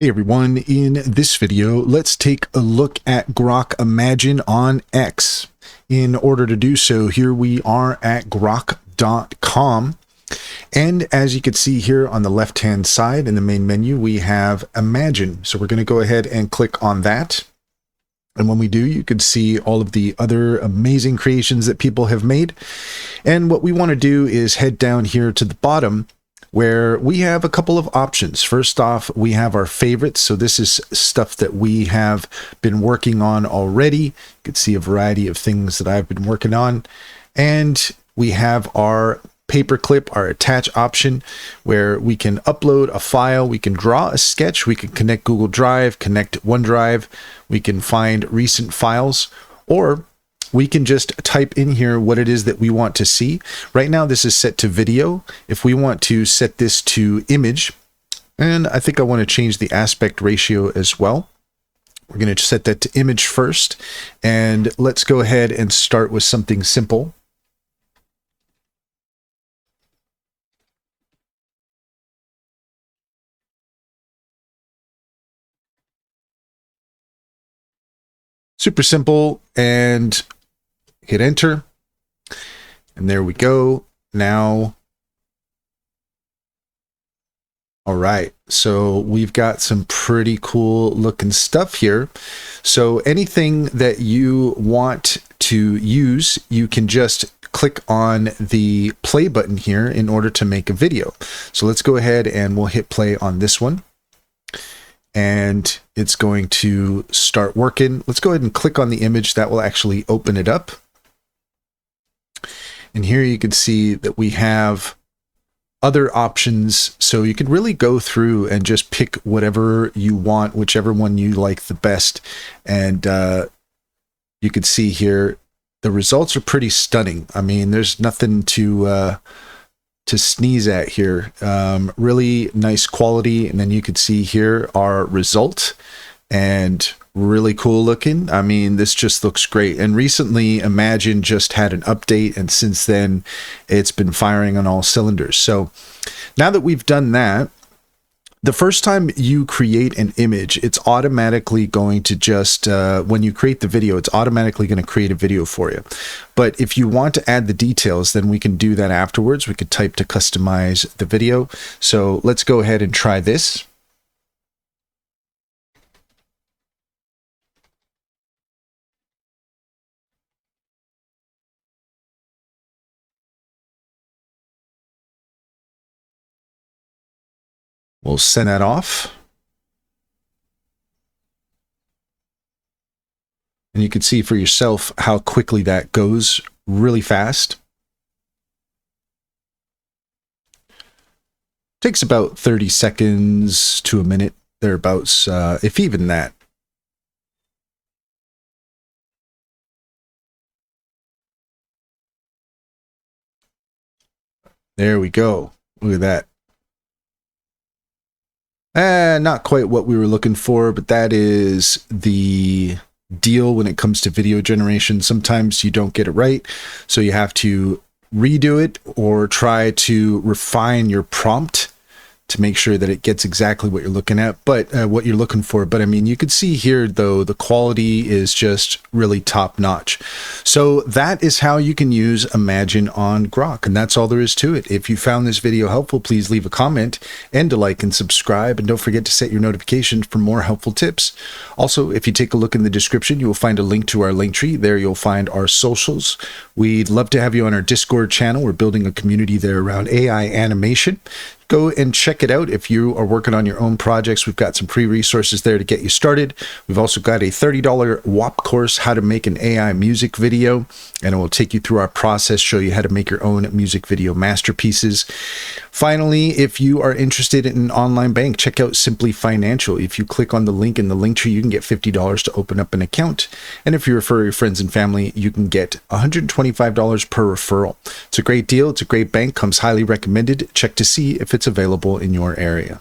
Hey everyone, in this video, let's take a look at Grok Imagine on X. In order to do so, here we are at grok.com. And as you can see here on the left-hand side in the main menu, we have Imagine. So we're going to go ahead and click on that. And when we do, you can see all of the other amazing creations that people have made. And what we want to do is head down here to the bottom, where we have a couple of options. First off, we have our favorites. So this is stuff that we have been working on already. You can see a variety of things that I've been working on. And we have our paperclip, our attach option, where we can upload a file, we can draw a sketch, we can connect Google Drive, connect OneDrive, we can find recent files, or we can just type in here what it is that we want to see. Right now, this is set to video. If we want to set this to image, and I think I want to change the aspect ratio as well. We're going to set that to image first. And let's go ahead and start with something simple. Super simple, and hit enter, and there we go. Now, all right, so we've got some pretty cool looking stuff here. So anything that you want to use, you can just click on the play button here in order to make a video. So let's go ahead and we'll hit play on this one. And it's going to start working. Let's go ahead and click on the image. That will actually open it up. And here you can see that we have other options. So you can really go through and just pick whatever you want, whichever one you like the best. And you can see here, the results are pretty stunning. I mean, there's nothing to sneeze at here. Really nice quality. And then you can see here our result, and really cool looking. I mean, this just looks great. And recently Imagine just had an update, and since then it's been firing on all cylinders. So now that we've done that, the first time you create an image, it's automatically going to just, when you create the video, it's automatically going to create a video for you. But if you want to add the details, then we can do that afterwards. We could type to customize the video. So let's go ahead and try this. We'll send that off. And you can see for yourself how quickly that goes, really fast. Takes about 30 seconds to a minute, thereabouts, if even that. There we go. Look at that. Not quite what we were looking for, but that is the deal when it comes to video generation. Sometimes you don't get it right, so you have to redo it or try to refine your prompt to make sure that it gets exactly what you're looking at, but what you're looking for. But I mean, you can see here though, the quality is just really top notch. So that is how you can use Imagine on Grok, and that's all there is to it. If you found this video helpful, please leave a comment and a like and subscribe, and don't forget to set your notifications for more helpful tips. Also, if you take a look in the description, you will find a link to our link tree. There you'll find our socials. We'd love to have you on our Discord channel. We're building a community there around AI animation. Go and check it out if you are working on your own projects. We've got some free resources there to get you started. We've also got a $30 WAP course, how to make an AI music video, and it will take you through our process, show you how to make your own music video masterpieces. Finally, if you are interested in an online bank, check out Simply Financial. If you click on the link in the link tree, you can get $50 to open up an account. And if you refer your friends and family, you can get $125 per referral. It's a great deal. It's a great bank, comes highly recommended. Check to see if it's available in your area.